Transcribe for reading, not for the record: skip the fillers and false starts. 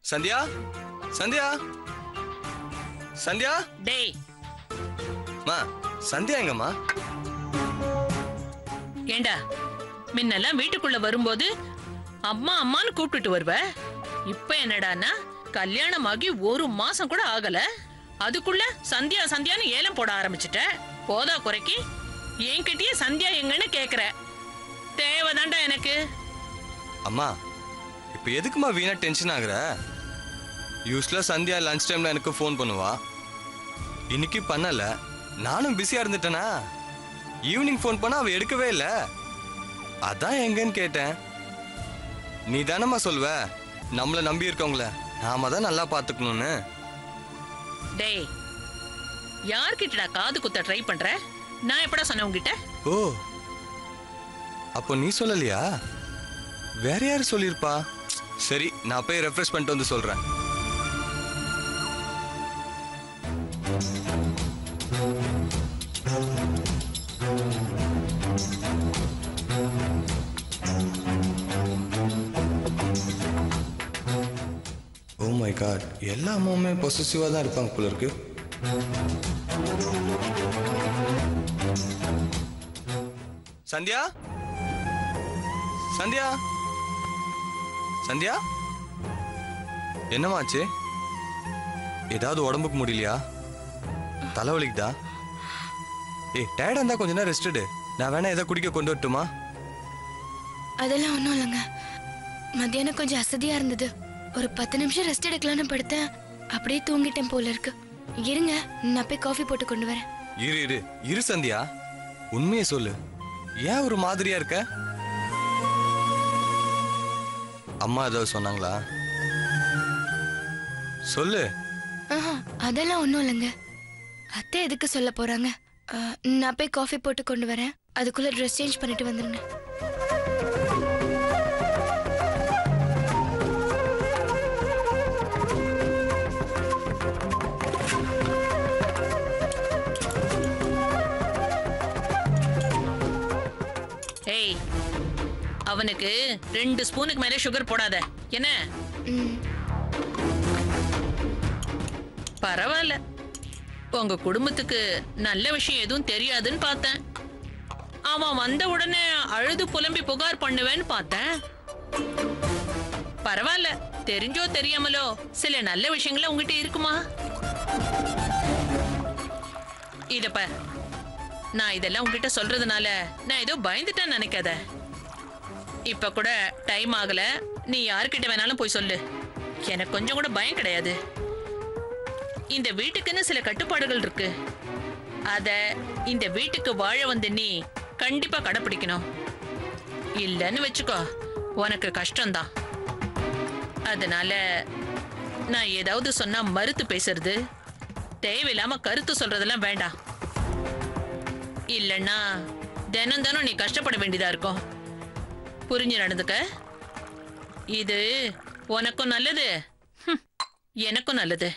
சந்தியா சந்தியா சந்தியா டேய் மா சந்தியா எங்கம்மா? ஏண்டா முன்னெல்லாம் வீட்டுக்குள்ள வரும்போது அம்மா அம்மான்னு கூப்பிட்டுட்டு வருவ. இப்ப என்னடான்னா கல்யாணமாகி 1 மாசம் கூட ஆகல, அதுக்குள்ள சந்தியா சந்தியான்னு ஏலம் போட ஆரம்பிச்சுட்ட. போதா குறைக்கு என்கிட்டயே சந்தியா எங்கன்னு கேக்குற. தேவைதான்டா எனக்கு. அம்மா இப்ப எதுக்குமா வீணா டென்ஷன் ஆகுற? யூஸ்வலா சந்தியா லஞ்ச் டைம்ல எனக்கு ஃபோன் பண்ணுவா. இன்னைக்கு பண்ணல, நானும் பிஸியா இருந்துட்டேனா. ஈவினிங் ஃபோன் பண்ணா அவ எடுக்கவே இல்லை. அதான் எங்கன்னு கேட்டேன். நீ தானம்மா சொல்வ நம்மள நம்பி இருக்கவங்கள நாம தான் நல்லா பாத்துக்கணும்னு. டேய் யார்கிட்டடா காது குத்த ட்ரை பண்ற? நான் எப்படா சொன்னேன் உங்ககிட்ட? ஓ அப்போ நீ சொல்லலையா? வேற யாரு சொல்லிருப்பா? சரி நான் போய் ரெஃப்ரெஷ் பண்ணிட்டு வந்து சொல்றேன். ஓ மை காட், எல்லா அம்மாவுமே பொசசிவா தான் இருப்பாங்க போல இருக்கு. சந்தியா சந்தியா சந்தியா என்னமாச்சு? ஏதாவது உடம்புக்கு முடியலையா? தலைவலிக்குதா? ஏய் டயர்டா இருந்தா கொஞ்ச நேரம் ரெஸ்ட் எடு. நான் வேணா ஏதாவது குடிக்க கொண்டு வரட்டுமா? அதெல்லாம் ஒன்றும் இல்லைங்க. மத்தியானம் கொஞ்சம் அசதியா இருந்தது. ஒரு 10 நிமிஷம் ரெஸ்ட் எடுக்கலான்னு படுத்தேன். அப்படியே தூங்கிட்டேன் போல இருக்கு. இருங்க, நான் போய் காஃபி போட்டு கொண்டு வரேன். இரு இரு இரு சந்தியா, உண்மையை சொல்லு. ஏன் ஒரு மாதிரியா இருக்க? அம்மா ஏதாவது சொன்னாங்களா? சொல்லு. அதெல்லாம் ஒன்றும் இல்லைங்க. அத்தை எதுக்கு சொல்ல போறாங்க? நான் போய் காஃபி போட்டு கொண்டு வரேன். அதுக்குள்ள ட்ரெஸ் சேஞ்ச் பண்ணிட்டு வந்துருங்க. ஏய் அவனுக்கு 2 ஸ்பூனுக்கு மேலே சுகர் போடாத என்ன? பரவாயில்ல, உங்க குடும்பத்துக்கு நல்ல விஷயம் எதுவும் தெரியாதுன்னு பார்த்தேன். அவன் வந்த உடனே அழுது புலம்பி புகார் பண்ணுவேன்னு பார்த்தேன். பரவாயில்ல, தெரிஞ்சோ தெரியாமலோ சில நல்ல விஷயங்கள உங்ககிட்ட இருக்குமா? இதப்ப நான் இதெல்லாம் உங்ககிட்ட சொல்றதுனால நான் ஏதோ பயந்துட்டேன்னு நினைக்காத. இப்ப கூட டைம் ஆகல, நீ யாருக்கிட்ட வேணாலும் போய் சொல்லு. எனக்கு கொஞ்சம் கூட பயம் கிடையாது. இந்த வீட்டுக்குன்னு சில கட்டுப்பாடுகள் இருக்கு. அத இந்த வீட்டுக்கு வாழ வந்து நீ கண்டிப்பா கடைப்பிடிக்கணும். இல்லன்னு வச்சுக்கோ, உனக்கு கஷ்டம்தான். அதனால நான் ஏதாவது சொன்னா மறுத்து பேசுறது, தேவையில்லாம கருத்து சொல்றதெல்லாம் வேண்டாம். இல்லன்னா தினம் தினம் நீ கஷ்டப்பட வேண்டியதா இருக்கும். புரிஞ்சு நடந்துக்க. இது உனக்கும் நல்லது, எனக்கும் நல்லது.